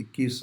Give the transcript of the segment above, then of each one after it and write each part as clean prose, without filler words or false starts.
21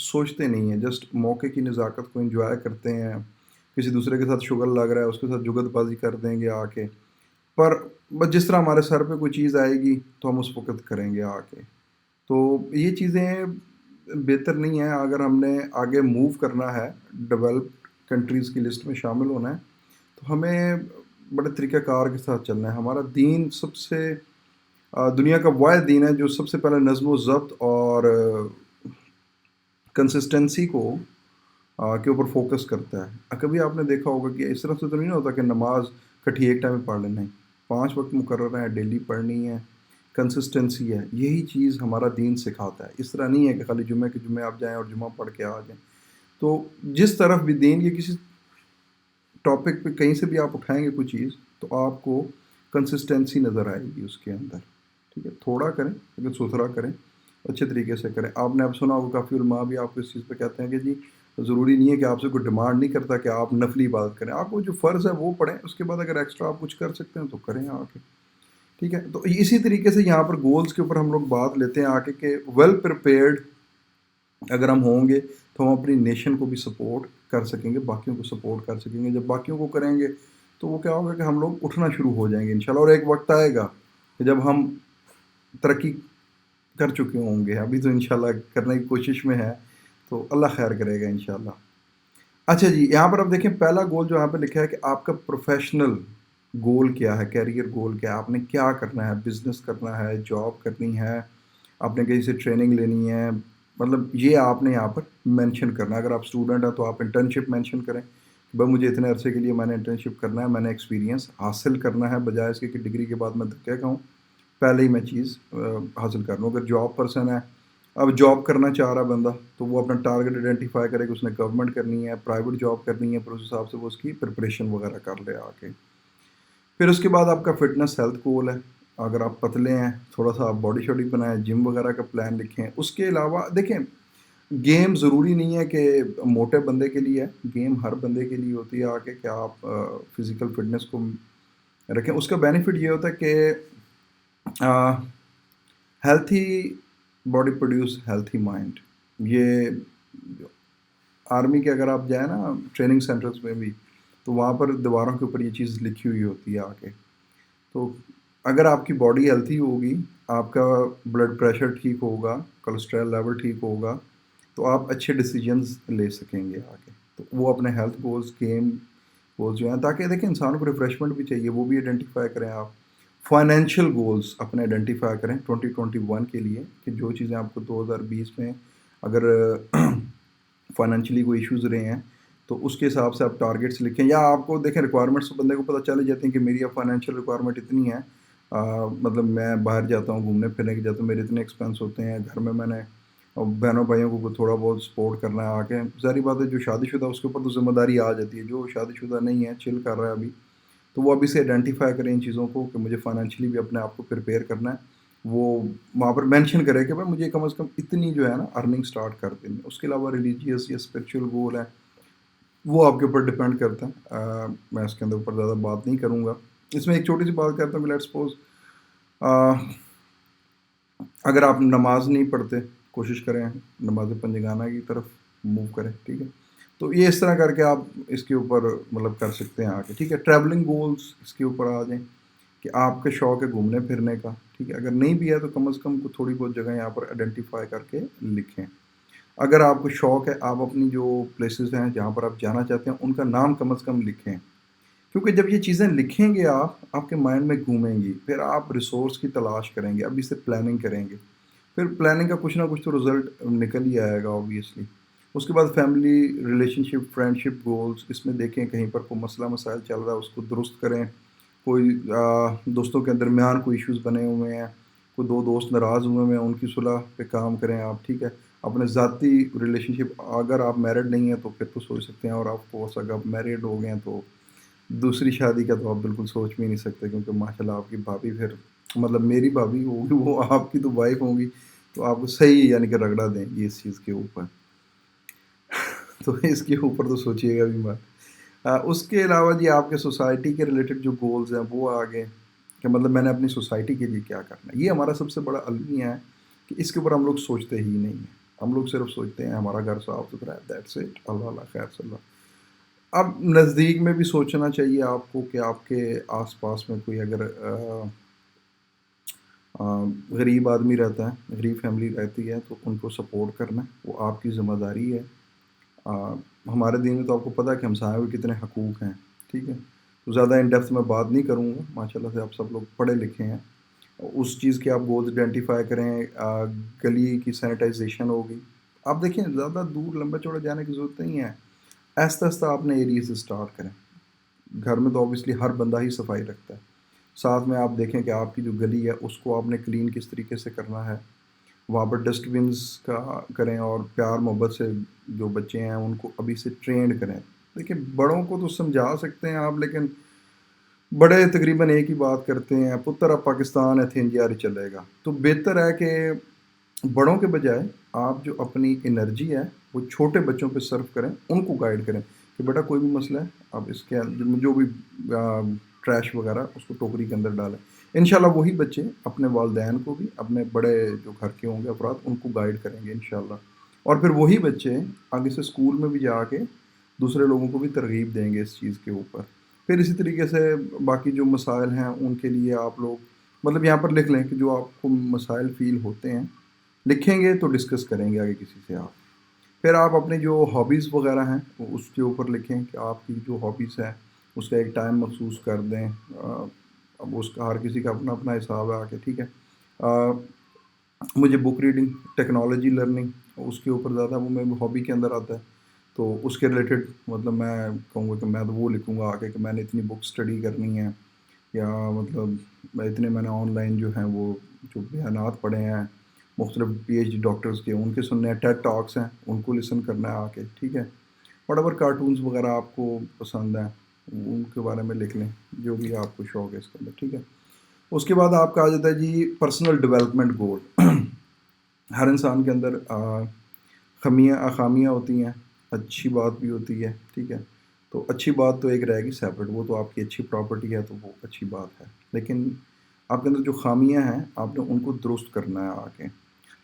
سوچتے نہیں ہیں، جسٹ موقع کی نزاکت کو انجوائے کرتے ہیں، کسی دوسرے کے ساتھ شغل لگ رہا ہے اس کے ساتھ جگت بازی کر دیں گے آ کے، پر بس جس طرح ہمارے سر پہ کوئی چیز آئے گی تو ہم اس وقت کریں گے آ کے. تو یہ چیزیں بہتر نہیں ہیں. اگر ہم نے آگے موو کرنا ہے، ڈیولپڈ کنٹریز کی لسٹ میں شامل ہونا ہے، تو ہمیں بڑے طریقہ کار کے ساتھ چلنا ہے. ہمارا دین سب سے دنیا کا واحد دین ہے جو سب سے پہلے نظم و ضبط اور کنسسٹنسی کو کے اوپر فوکس کرتا ہے. کبھی آپ نے دیکھا ہوگا کہ اس طرح سے تو نہیں ہوتا کہ نماز کٹھی ایک ٹائم میں پڑھ لینا ہے، 5 وقت مقرر ہے، ڈیلی پڑھنی ہے، کنسسٹنسی ہے. یہی چیز ہمارا دین سکھاتا ہے. اس طرح نہیں ہے کہ خالی جمعہ کے جمعے آپ جائیں اور جمعہ پڑھ کے آ جائیں. تو جس طرف بھی دین کے کسی ٹاپک پہ کہیں سے بھی آپ اٹھائیں گے کوئی چیز تو آپ کو کنسسٹنسی نظر آئے گی اس کے اندر. ٹھیک ہے، تھوڑا کریں لیکن ستھرا کریں، اچھے طریقے سے کریں. آپ نے اب سنا ہوگا کافی علماء بھی آپ کو اس چیز پہ کہتے ہیں کہ جی ضروری نہیں ہے کہ آپ سے کوئی ڈیمانڈ نہیں کرتا کہ آپ نفلی عبادت کریں، آپ کو جو فرض ہے وہ پڑھیں، اس کے بعد اگر ایکسٹرا آپ کچھ کر سکتے ہیں تو کریں آ کے. ٹھیک ہے، تو اسی طریقے سے یہاں پر گولز کے اوپر ہم لوگ بات لیتے ہیں آ کے کہ ویل پریپیئرڈ اگر ہم ہوں گے تو ہم اپنی نیشن کو بھی سپورٹ کر سکیں گے، باقیوں کو سپورٹ کر سکیں گے. جب باقیوں کو کریں گے تو وہ کیا ہوگا کہ ہم لوگ اٹھنا شروع ہو جائیں گے انشاءاللہ. اور ایک وقت آئے گا کہ جب ہم ترقی کر چکے ہوں گے، ابھی تو انشاءاللہ کرنے کی کوشش میں ہے، تو اللہ خیر کرے گا انشاءاللہ. اچھا جی، یہاں پر اب دیکھیں پہلا گول جو یہاں پہ لکھا ہے کہ آپ کا پروفیشنل گول کیا ہے، کیریئر گول کیا ہے، آپ نے کیا کرنا ہے، بزنس کرنا ہے، جاب کرنی ہے، آپ نے کہیں سے ٹریننگ لینی ہے، مطلب یہ آپ نے یہاں پر مینشن کرنا ہے. اگر آپ اسٹوڈنٹ ہیں تو آپ انٹرنشپ مینشن کریں کہ بھائی مجھے اتنے عرصے کے لیے میں نے انٹرنشپ کرنا ہے، میں نے ایکسپیرینس حاصل کرنا ہے، بجائے اس کے کہ ڈگری کے بعد میں دھکے کھاؤں، پہلے ہی میں چیز حاصل کر لوں. اگر جاب پرسن ہے، اب جاب کرنا چاہ رہا بندہ تو وہ اپنا ٹارگیٹ آئیڈینٹیفائی کرے کہ اس نے گورنمنٹ کرنی ہے، پرائیویٹ جاب کرنی ہے، پھر اس حساب سے وہ اس کی پریپریشن وغیرہ کر لے آ کے. پھر اس کے بعد آپ کا فٹنس ہیلتھ گول ہے. اگر آپ پتلے ہیں، تھوڑا سا آپ باڈی شاڈی بنائیں، جم وغیرہ کا پلان لکھیں. اس کے علاوہ دیکھیں گیم ضروری نہیں ہے کہ موٹے بندے کے لیے ہے، گیم ہر بندے کے لیے ہوتی ہے آ کے کہ آپ فزیکل فٹنس کو رکھیں. اس کا بینیفٹ یہ ہوتا ہے کہ healthy body produce healthy mind. یہ آرمی کے اگر آپ جائیں نا ٹریننگ سینٹرز میں بھی تو وہاں پر دیواروں کے اوپر یہ چیز لکھی ہوئی ہوتی ہے آ کے. تو اگر آپ کی باڈی ہیلتھی ہوگی، آپ کا بلڈ پریشر ٹھیک ہوگا، کولیسٹرول لیول ٹھیک ہوگا، تو آپ اچھے ڈیسیجنز لے سکیں گے آگے. تو وہ اپنے ہیلتھ گولز، گیم گولز جو ہیں، تاکہ دیکھیں انسان کو ریفریشمنٹ بھی چاہیے، وہ بھی آئیڈینٹیفائی کریں آپ. فائنینشیل گولز اپنے آئیڈینٹیفائی کریں 2021 کے لیے کہ جو چیزیں آپ کو 2020 میں اگر فائنینشلی کوئی ایشوز رہے ہیں تو اس کے حساب سے آپ ٹارگیٹس لکھیں. یا آپ کو دیکھیں ریکوائرمنٹس بندے کو پتہ چل جاتی ہیں کہ میری اب فائنینشیل ریکوائرمنٹ اتنی ہے، مطلب میں باہر جاتا ہوں گھومنے پھرنے کے جاتا ہوں، میرے اتنے ایکسپینس ہوتے ہیں، گھر میں نے بہنوں بھائیوں کو تھوڑا بہت سپورٹ کرنا ہے آ کے. ظاہری بات ہے جو شادی شدہ اس کے اوپر تو ذمہ داری آ جاتی ہے، جو شادی شدہ نہیں ہے چل کر رہا ہے ابھی، تو وہ ابھی سے آئیڈینٹیفائی کریں ان چیزوں کو کہ مجھے فائنینشلی بھی اپنے آپ کو پریپیئر کرنا ہے. وہ وہاں پر مینشن کرے کہ بھائی مجھے کم از کم اتنی جو ہے نا ارننگ اسٹارٹ کر دینی. اس کے علاوہ ریلیجیس یا اسپریچول گول ہے وہ آپ کے اوپر ڈپینڈ کرتا ہے. میں اس کے اندر اوپر زیادہ بات نہیں کروں گا. اس میں ایک چھوٹی سی بات کرتا ہوں کہ لیٹ سپوز اگر آپ نماز نہیں پڑھتے، کوشش کریں نماز پنجگانہ کی طرف موو کریں. ٹھیک ہے، تو یہ اس طرح کر کے آپ اس کے اوپر مطلب کر سکتے ہیں آگے. ٹھیک ہے، ٹریولنگ گولز اس کے اوپر آ جائیں کہ آپ کا شوق ہے گھومنے پھرنے کا. ٹھیک ہے، اگر نہیں بھی ہے تو کم از کم تھوڑی بہت جگہ یہاں پر آئیڈینٹیفائی کر کے لکھیں. اگر آپ کو شوق ہے، آپ اپنی جو پلیسز ہیں جہاں پر آپ جانا چاہتے ہیں ان کا نام کم از کم لکھیں، کیونکہ جب یہ چیزیں لکھیں گے آپ کے مائنڈ میں گھومیں گی، پھر آپ ریسورس کی تلاش کریں گے، ابھی سے پلاننگ کریں گے، پھر پلاننگ کا کچھ نہ کچھ تو رزلٹ نکل ہی آئے گا اوبیسلی. اس کے بعد فیملی ریلیشن شپ، فرینڈ شپ گولز، اس میں دیکھیں کہیں پر کوئی مسئلہ مسائل چل رہا ہے اس کو درست کریں. کوئی دوستوں کے درمیان کوئی ایشوز بنے ہوئے ہیں، کوئی دو دوست ناراض ہوئے ہیں، ان کی صلح پہ کام کریں آپ. ٹھیک ہے، اپنے ذاتی ریلیشن شپ، اگر آپ میرڈ نہیں ہیں تو پھر تو سوچ سکتے ہیں، اور آپ کو اگر آپ میرڈ ہو گئے ہیں تو دوسری شادی کا تو آپ بالکل سوچ بھی نہیں سکتے، کیونکہ ماشاء اللہ آپ کی بھابھی پھر مطلب میری بھابھی ہوگی، وہ آپ کی تو وائف ہوں گی، تو آپ کو صحیح یعنی کہ رگڑا دیں گی اس چیز کے اوپر. تو اس کے اوپر تو سوچیے گا بھی مت. اس کے علاوہ جی آپ کے سوسائٹی کے ریلیٹڈ جو گولز ہیں وہ آگے کہ مطلب میں نے اپنی سوسائٹی کے لیے کیا کرنا ہے. یہ ہمارا سب سے بڑا المیہ ہے کہ اس کے اوپر ہم لوگ سوچتے ہی نہیں ہیں. ہم لوگ صرف سوچتے ہیں ہمارا گھر صاف ستھرا ہے، دیٹس اٹ، اللہ اللہ خیر صلی اللہ۔ اب نزدیک میں بھی سوچنا چاہیے آپ کو کہ آپ کے آس پاس میں کوئی اگر غریب آدمی رہتا ہے، غریب فیملی رہتی ہے، تو ان کو سپورٹ کرنا وہ آپ کی ذمہ داری ہے۔ ہمارے دین میں تو آپ کو پتہ ہے کہ ہمسایوں کے کتنے حقوق ہیں، ٹھیک ہے؟ تو زیادہ ان ڈیپتھ میں بات نہیں کروں گا، ماشاء اللہ سے آپ سب لوگ پڑھے لکھے ہیں، اس چیز کے آپ گولز آئیڈینٹیفائی کریں۔ گلی کی سینیٹائزیشن ہوگی، آپ دیکھیں زیادہ دور لمبا چوڑا جانے کی ضرورت نہیں ہے، آہستہ آہستہ آپ نے ایریے سے اسٹارٹ کریں۔ گھر میں تو اوبیسلی ہر بندہ ہی صفائی رکھتا ہے، ساتھ میں آپ دیکھیں کہ آپ کی جو گلی ہے اس کو آپ نے کلین کس طریقے سے کرنا ہے، وہاں پر ڈسٹ بنس کا کریں، اور پیار محبت سے جو بچے ہیں ان کو ابھی سے ٹرینڈ کریں۔ دیکھیں بڑوں کو تو سمجھا سکتے ہیں آپ، لیکن بڑے تقریباً ایک ہی بات کرتے ہیں، پتر اب پاکستان ہے تھین جاری چلے گا۔ تو بہتر ہے کہ بڑوں کے بجائے آپ جو اپنی انرجی ہے وہ چھوٹے بچوں پہ صرف کریں، ان کو گائیڈ کریں کہ بیٹا کوئی بھی مسئلہ ہے آپ اس کے جو بھی ٹریش وغیرہ اس کو ٹوکری کے اندر ڈالیں۔ انشاءاللہ وہی بچے اپنے والدین کو بھی، اپنے بڑے جو گھر کے ہوں گے افراد ان کو گائیڈ کریں گے انشاءاللہ، اور پھر وہی بچے آگے سے اسکول میں بھی جا کے دوسرے لوگوں کو بھی ترغیب دیں گے اس چیز کے اوپر۔ پھر اسی طریقے سے باقی جو مسائل ہیں ان کے لیے آپ لوگ مطلب یہاں پر لکھ لیں کہ جو آپ کو مسائل فیل ہوتے ہیں، لکھیں گے تو ڈسکس کریں گے آگے کسی سے آپ۔ پھر آپ اپنی جو ہابیز وغیرہ ہیں اس کے اوپر لکھیں کہ آپ کی جو ہابیز ہے اس کا ایک ٹائم مخصوص کر دیں۔ اب اس کا ہر کسی کا اپنا اپنا حساب ہے آ کے، ٹھیک ہے؟ مجھے بک ریڈنگ، ٹیکنالوجی لرننگ، اس کے اوپر زیادہ وہ میرے ہابی کے اندر آتا ہے، تو اس کے ریلیٹڈ مطلب میں کہوں گا کہ میں تو وہ لکھوں گا آگے کہ میں نے اتنی بک اسٹڈی کرنی ہے، یا مطلب میں نے آن لائن جو ہیں وہ جو بیانات پڑھے ہیں مختلف پی ایچ ڈی ڈاکٹرز کے، ان کے سننے ہیں، ٹیڈ ٹاکس ہیں ان کو لسن کرنا ہے آ کے، ٹھیک ہے؟ وٹ ایور کارٹونز وغیرہ آپ کو پسند ہیں ان کے بارے میں لکھ لیں، جو بھی آپ کو شوق ہے اس کے اندر، ٹھیک ہے؟ اس کے بعد آپ کا آ جاتا ہے جی پرسنل ڈیولپمنٹ گول۔ ہر انسان کے اندر خامیاں ہوتی ہیں، اچھی بات بھی ہوتی ہے، ٹھیک ہے؟ تو اچھی بات تو ایک رہے گی سیپریٹ، وہ تو آپ کی اچھی پراپرٹی ہے تو وہ اچھی بات ہے، لیکن آپ کے اندر جو خامیاں ہیں آپ نے ان کو درست کرنا ہے آ کے۔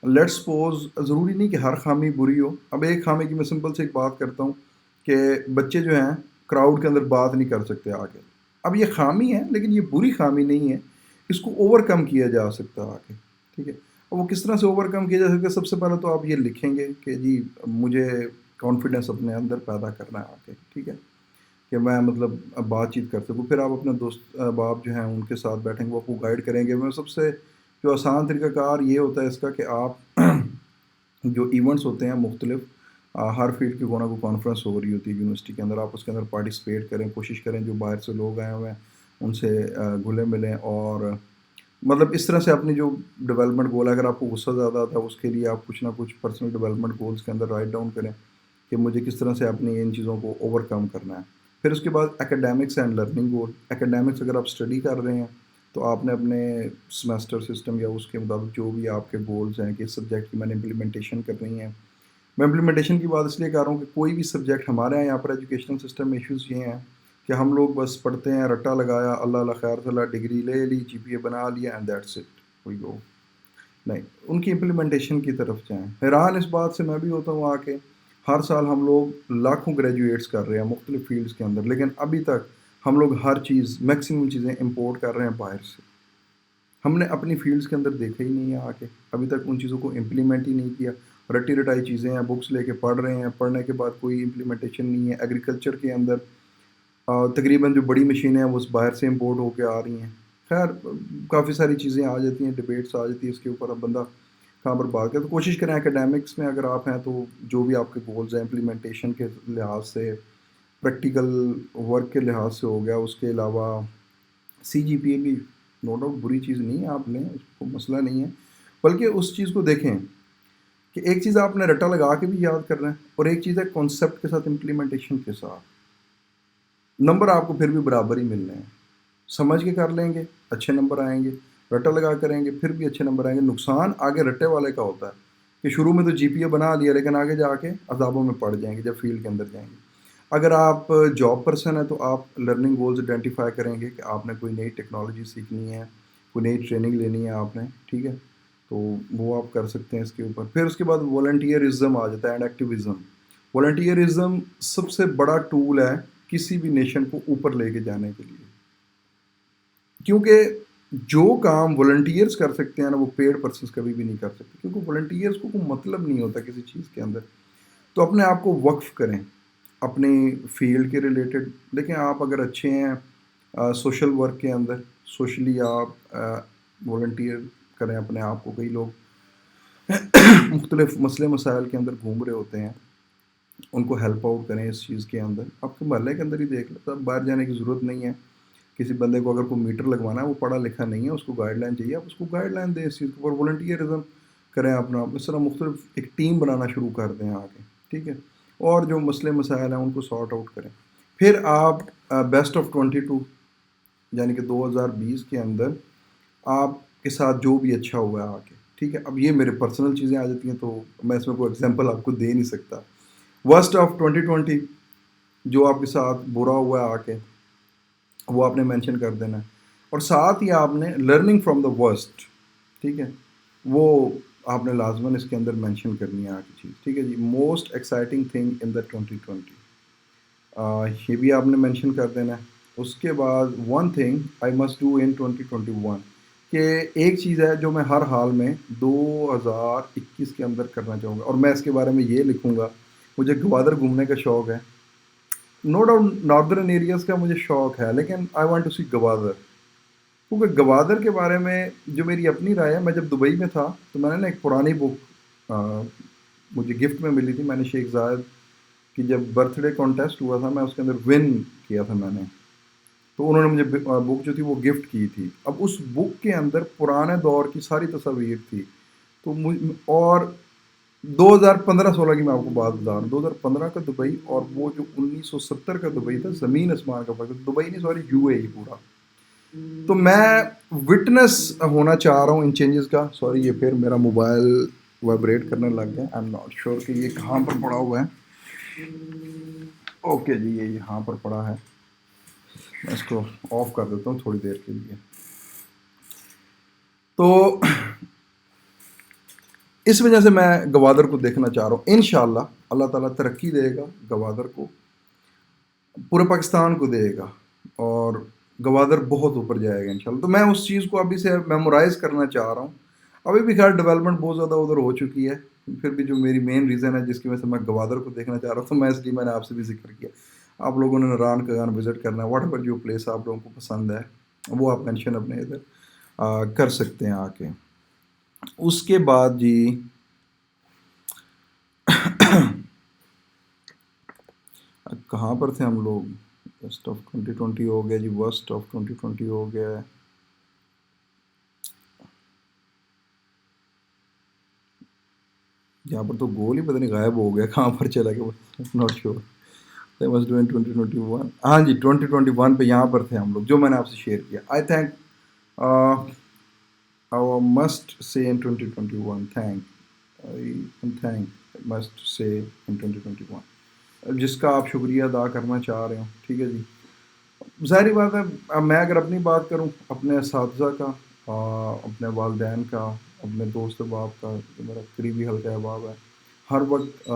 لیٹ سپوز ضروری نہیں کہ ہر خامی بری ہو، اب ایک خامی کی میں سمپل سے ایک بات کرتا ہوں کہ بچے جو ہیں کراؤڈ کے اندر بات نہیں کر سکتے آ کے، اب یہ خامی ہے لیکن یہ بری خامی نہیں ہے، اس کو اوور کم کیا جا سکتا ہے آ کے، ٹھیک ہے؟ اور وہ کس طرح سے اوور کم کیا جا سکتا ہے؟ سب سے پہلے تو آپ یہ لکھیں گے کہ جی مجھے کانفیڈنس اپنے اندر پیدا کرنا ہے آ کے، ٹھیک ہے؟ کہ میں مطلب بات چیت کر سکوں۔ پھر آپ اپنے دوست احباب جو ہیں ان کے ساتھ بیٹھیں گے، وہ آپ کو گائیڈ کریں گے۔ میں سب سے جو آسان طریقہ کار یہ ہوتا ہے اس کا کہ آپ جو ایونٹس ہوتے ہیں مختلف، ہر فیلڈ کی کوئی نہ کوئی کانفرنس ہو رہی ہوتی ہے یونیورسٹی کے اندر، آپ اس کے اندر پارٹیسپیٹ کریں، کوشش کریں جو باہر سے لوگ آئے ہوئے ہیں ان سے گھلیں ملیں، اور مطلب اس طرح سے اپنی جو ڈیولپمنٹ گول ہے، اگر آپ کو غصہ زیادہ آتا ہے اس کے لیے آپ کچھ نہ کچھ پرسنل ڈیولپمنٹ گولز کے اندر رائٹ ڈاؤن کریں کہ مجھے کس طرح سے اپنی ان چیزوں کو اوور کم کرنا ہے۔ پھر اس کے بعد academics and learning goal. Academics اگر آپ اسٹڈی کر رہے ہیں تو آپ نے اپنے سمیسٹر سسٹم یا اس کے مطابق جو بھی آپ کے گولز ہیں کہ اس سبجیکٹ کی میں نے امپلیمنٹیشن کرنی ہے۔ میں امپلیمنٹیشن کی بات اس لیے کر رہا ہوں کہ کوئی بھی سبجیکٹ ہمارے یہاں پر ایجوکیشنل سسٹم میں ایشوز یہ ہیں کہ ہم لوگ بس پڑھتے ہیں، رٹا لگایا، اللہ اللہ خیر صلی اللہ، ڈگری لے لی، جی پی اے بنا لیا، اینڈ دیٹس اٹ، وی گو۔ نہیں، ان کی امپلیمنٹیشن کی طرف جائیں۔ حیران اس بات سے میں بھی ہوتا ہوں آ کے، ہر سال ہم لوگ لاکھوں گریجویٹس کر رہے ہیں مختلف فیلڈس کے اندر، لیکن ابھی تک ہم لوگ ہر چیز میکسیمم چیزیں امپورٹ کر رہے ہیں باہر سے۔ ہم نے اپنی فیلڈس کے اندر دیکھا ہی نہیں ہے آ کے، ابھی تک ان چیزوں کو امپلیمنٹ ہی نہیں کیا، رٹی رٹائی چیزیں ہیں، بکس لے کے پڑھ رہے ہیں، پڑھنے کے بعد کوئی امپلیمنٹیشن نہیں ہے۔ ایگریکلچر کے اندر تقریباً جو بڑی مشینیں ہیں وہ باہر سے امپورٹ ہو کے آ رہی ہیں۔ خیر کافی ساری چیزیں آ جاتی ہیں، ڈبیٹس آ جاتی ہیں اس کے اوپر، اب بندہ کہاں پر بات کرے۔ تو کوشش کریں اکیڈیمکس میں اگر آپ ہیں تو جو بھی آپ کے گولز ہیں امپلیمنٹیشن کے لحاظ سے، پریکٹیکل ورک کے لحاظ سے ہو گیا، اس کے علاوہ سی جی پی اے بھی نو ڈاؤٹ بری چیز نہیں ہے، آپ لیں، اس کو مسئلہ نہیں ہے، بلکہ اس چیز کو دیکھیں کہ ایک چیز آپ نے رٹا لگا کے بھی یاد کرنا ہے، اور ایک چیز ہے کانسیپٹ کے ساتھ امپلیمنٹیشن کے ساتھ، نمبر آپ کو پھر بھی برابر ہی ملنے ہیں۔ سمجھ کے کر لیں گے اچھے نمبر آئیں گے، رٹا لگا کریں گے پھر بھی اچھے نمبر آئیں گے۔ نقصان آگے رٹے والے کا ہوتا ہے کہ شروع میں تو جی پی اے بنا لیا لیکن آگے جا کے عذابوں میں پڑ جائیں گے جب فیلڈ کے اندر جائیں گے۔ اگر آپ جاب پرسن ہیں تو آپ لرننگ گولز آئیڈینٹیفائی کریں گے کہ آپ نے کوئی نئی ٹیکنالوجی سیکھنی ہے، کوئی نئی ٹریننگ لینی ہے آپ نے، ٹھیک ہے؟ تو وہ آپ کر سکتے ہیں اس کے اوپر. پھر اس کے بعد والنٹیئرزم آ جاتا ہے اینڈ ایکٹیویزم. والنٹیئرزم سب سے بڑا ٹول ہے کسی بھی نیشن کو اوپر لے کے جانے کے لیے، کیونکہ جو کام والنٹیئرس کر سکتے ہیں نا وہ پیڈ پرسنس کبھی بھی نہیں کر سکتے، کیونکہ والنٹیئرس کو کوئی مطلب نہیں ہوتا کسی چیز کے اندر. تو اپنے آپ کو وقف کریں اپنی فیلڈ کے ریلیٹڈ. دیکھیں آپ اگر اچھے ہیں سوشل ورک کے اندر، سوشلی آپ والنٹیئر کریں اپنے آپ کو. کئی لوگ مختلف مسئلے مسائل کے اندر گھوم رہے ہوتے ہیں، ان کو ہیلپ آؤٹ کریں اس چیز کے اندر. آپ کے محلے کے اندر ہی دیکھ لیں، باہر جانے کی ضرورت نہیں ہے. کسی بندے کو اگر کوئی میٹر لگوانا ہے، وہ پڑھا لکھا نہیں ہے، اس کو گائیڈ لائن چاہیے، آپ اس کو گائیڈ لائن دیں اس چیز کو. اور والنٹیئرزم کریں اپنا. اس طرح مختلف ایک ٹیم بنانا شروع کر دیں آگے، ٹھیک ہے، اور جو مسئلے مسائل ہیں ان کو سارٹ آؤٹ کریں. پھر آپ بیسٹ آف 22 یعنی کہ 2020 کے اندر آپ کے ساتھ جو بھی اچھا ہوا ہے آگے، ٹھیک ہے. اب یہ میرے پرسنل چیزیں آ جاتی ہیں تو میں اس میں کوئی ایگزامپل آپ کو دے نہیں سکتا. ورسٹ آف 2020 جو آپ کے ساتھ برا ہوا ہے آگے وہ آپ نے مینشن کر دینا ہے، اور ساتھ ہی آپ نے لرننگ فرام دا ورسٹ، ٹھیک ہے، وہ آپ نے لازماً اس کے اندر مینشن کرنی ہے آگے چیز، ٹھیک ہے جی. موسٹ ایکسائٹنگ تھنگ ان دا 2020 یہ بھی آپ نے مینشن کر دینا ہے. اس کے بعد one thing I must do in 2021 کہ ایک چیز ہے جو میں ہر حال میں 2021 کے اندر کرنا چاہوں گا، اور میں اس کے بارے میں یہ لکھوں گا. مجھے گوادر گھومنے کا شوق ہے، نو ڈاؤٹ ناردرن ایریاز کا مجھے شوق ہے، لیکن آئی وانٹ ٹو سی گوادر. کیونکہ گوادر کے بارے میں جو میری اپنی رائے ہے، میں جب دبئی میں تھا تو میں نے نا ایک پرانی بک مجھے گفٹ میں ملی تھی. میں نے شیخ زاید کی جب برتھ ڈے کانٹیسٹ ہوا تھا، میں اس کے اندر ون کیا تھا میں نے، تو انہوں نے مجھے بک جو تھی وہ گفٹ کی تھی. اب اس بک کے اندر پرانے دور کی ساری تصاویر تھی. تو اور 2015-16 کی میں آپ کو بات بتا رہا ہوں. 2015 کا دبئی اور وہ جو 1970 کا دبئی تھا، زمین آسمان کا فرق. دبئی نہیں، سوری UAE پورا. تو میں وٹنس ہونا چاہ رہا ہوں ان چینجز کا. سوری، یہ پھر میرا موبائل وائبریٹ کرنے لگ گیا. آئی ایم ناٹ شیور کہ یہ کہاں پر پڑا ہوا ہے. اوکے جی، یہ یہاں پر پڑا ہے. میں اس کو آف کر دیتا ہوں تھوڑی دیر کے لیے. تو اس وجہ سے میں گوادر کو دیکھنا چاہ رہا ہوں. انشاءاللہ اللہ تعالیٰ ترقی دے گا گوادر کو، پورے پاکستان کو دے گا، اور گوادر بہت اوپر جائے گا انشاءاللہ. تو میں اس چیز کو ابھی سے میمورائز کرنا چاہ رہا ہوں. ابھی بھی خیر ڈیولپمنٹ بہت زیادہ ادھر ہو چکی ہے، پھر بھی جو میری مین ریزن ہے جس کی وجہ سے میں گوادر کو دیکھنا چاہ رہا ہوں، تو میں اس لیے میں نے آپ سے بھی ذکر کیا. آپ لوگوں نے ناران کاغان وزٹ کرنا ہے، واٹ ایور جو پلیس آپ لوگوں کو پسند ہے وہ آپ مینشن اپنے ادھر کر سکتے ہیں آ کے. اس کے بعد جی کہاں پر تھے ہم لوگ؟ بیسٹ آف 2020 ہو گیا جی، ورسٹ آف 2020 ہو گیا ہے. یہاں پر تو گول ہی پتہ نہیں غائب ہو گیا، کہاں پر چلا گیا، ناٹ شیور. 2021 ہاں جی 2021 پہ یہاں پر تھے ہم لوگ، جو میں نے آپ سے شیئر کیا. آئی thank I must say in 2021 thank must say in 2021 جس کا آپ شکریہ ادا کرنا چاہ رہے ہوں، ٹھیک ہے جی. ظاہری بات ہے، میں اگر اپنی بات کروں، اپنے اساتذہ کا، اپنے والدین کا، اپنے دوست باپ کا، جو میرا قریبی حلقہ احباب ہے، ہر وقت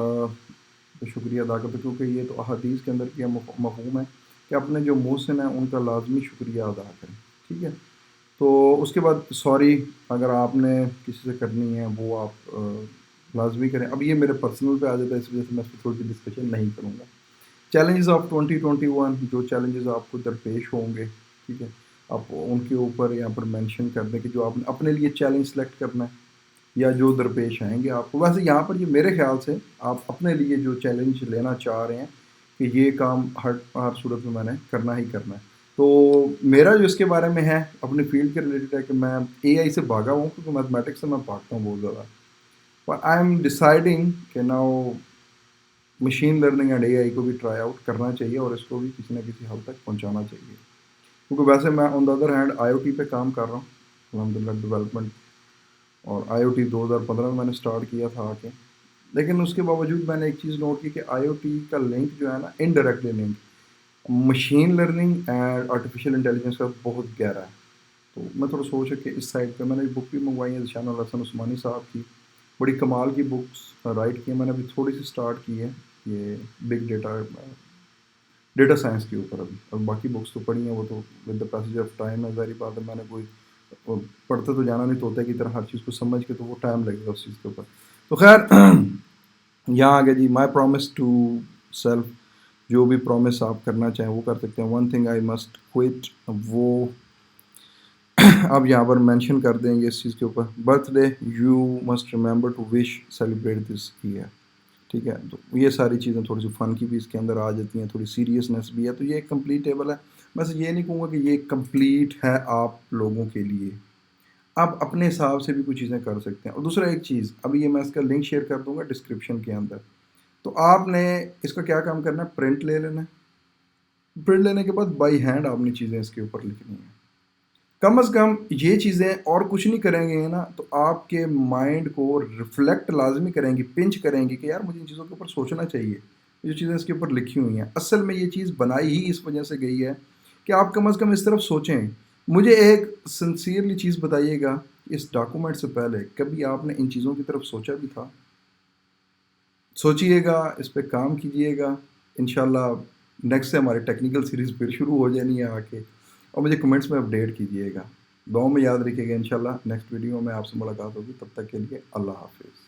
شکریہ ادا کرتا، کیونکہ یہ تو احادیث کے اندر کیا مفہوم ہے کہ اپنے جو محسن ہیں ان کا لازمی شکریہ ادا کریں، ٹھیک ہے. تو اس کے بعد سوری اگر آپ نے کسی سے کرنی ہے وہ آپ لازمی کریں. اب یہ میرے پرسنل پہ آ جاتا ہے، اس وجہ سے میں اس پہ تھوڑی سی ڈسکشن نہیں کروں گا. چیلنجز آف 2021 جو چیلنجز آپ کو درپیش ہوں گے، ٹھیک ہے، آپ ان کے اوپر یہاں پر مینشن کر دیں کہ جو آپ نے اپنے لیے چیلنج سلیکٹ کرنا ہے یا جو درپیش آئیں گے آپ کو. ویسے یہاں پر یہ میرے خیال سے آپ اپنے لیے جو چیلنج لینا چاہ رہے ہیں کہ یہ کام ہر صورت میں میں نے کرنا ہی کرنا ہے. تو میرا جو اس کے بارے میں ہے اپنی فیلڈ کے ریلیٹڈ ہے کہ میں AI سے بھاگا ہوں، کیونکہ میتھمیٹکس سے میں بھاگتا ہوں بہت زیادہ. بٹ آئی ایم ڈیسائڈنگ کہ now machine learning and AI کو بھی ٹرائی آؤٹ کرنا چاہیے، اور اس کو بھی کسی نہ کسی حد تک پہنچانا چاہیے. کیونکہ ویسے میں آن دا ادر ہینڈ IoT پہ کام کر رہا ہوں الحمدللہ ڈیولپمنٹ، اور IoT 2015 میں میں نے اسٹارٹ کیا تھا آ کے. لیکن اس کے باوجود میں نے ایک چیز نوٹ کی کہ IoT کا لنک جو ہے نا، indirectly link machine learning and artificial intelligence کا بہت گہرا ہے. تو میں تھوڑا سوچا کہ اس سائڈ پہ میں نے بک بھی منگوائی ہے ذیشان الحسن عثمانی صاحب کی، بڑی کمال کی بکس رائٹ کی ہیں. میں نے ابھی تھوڑی سی اسٹارٹ کی ہے یہ بگ ڈیٹا سائنس کے اوپر ابھی، اور باقی بکس تو پڑھی ہیں وہ تو with the passage of time ہے. ظاہری بات ہے میں نے کوئی پڑھتے تو جانا نہیں، طوطے کی طرح ہر چیز کو سمجھ کے، تو وہ ٹائم لگے گا اس چیز کے اوپر. تو خیر یہاں آگے جی مائی پرومس ٹو سیلف، جو بھی پرومس آپ کرنا چاہیں وہ کر سکتے ہیں. One thing I must quit, وہ اب یہاں پر مینشن کر دیں گے اس چیز کے اوپر. Birthday you must remember to wish celebrate this year. ٹھیک ہے، تو یہ ساری چیزیں تھوڑی سی فن کی بھی اس کے اندر آ جاتی ہیں، تھوڑی سیریسنیس بھی ہے. تو یہ ایک کمپلیٹ ٹیبل ہے. میں سے یہ نہیں کہوں گا کہ یہ کمپلیٹ ہے آپ لوگوں کے لیے، آپ اپنے حساب سے بھی کچھ چیزیں کر سکتے ہیں. اور دوسرا ایک چیز، ابھی یہ میں اس کا لنک شیئر کر دوں گا ڈسکرپشن کے اندر. تو آپ نے اس کا کیا کام کرنا ہے، پرنٹ لے لینا ہے. پرنٹ لینے کے بعد بائی ہینڈ آپ نے چیزیں اس کے اوپر لکھنی ہیں. کم از کم یہ چیزیں اور کچھ نہیں کریں گے نا، تو آپ کے مائنڈ کو ریفلیکٹ لازمی کریں گی، پنچ کریں گی کہ یار مجھے ان چیزوں کے اوپر سوچنا چاہیے. جو چیزیں اس کے اوپر لکھی ہوئی ہیں، اصل میں یہ چیز بنائی ہی اس وجہ سے گئی ہے کہ آپ کم از کم اس طرف سوچیں. مجھے ایک سنسیئرلی چیز بتائیے گا، اس ڈاکومنٹ سے پہلے کبھی آپ نے ان چیزوں کی طرف سوچا بھی تھا؟ سوچیے گا، اس پہ کام کیجیے گا. انشاءاللہ نیکسٹ سے ہماری ٹیکنیکل سیریز پھر شروع ہو جانی ہے آ کے، اور مجھے کمنٹس میں اپڈیٹ کیجیے گا. دعاؤں میں یاد رکھیے گا. انشاءاللہ نیکسٹ ویڈیو میں آپ سے ملاقات ہوگی. تب تک کے لیے اللہ حافظ.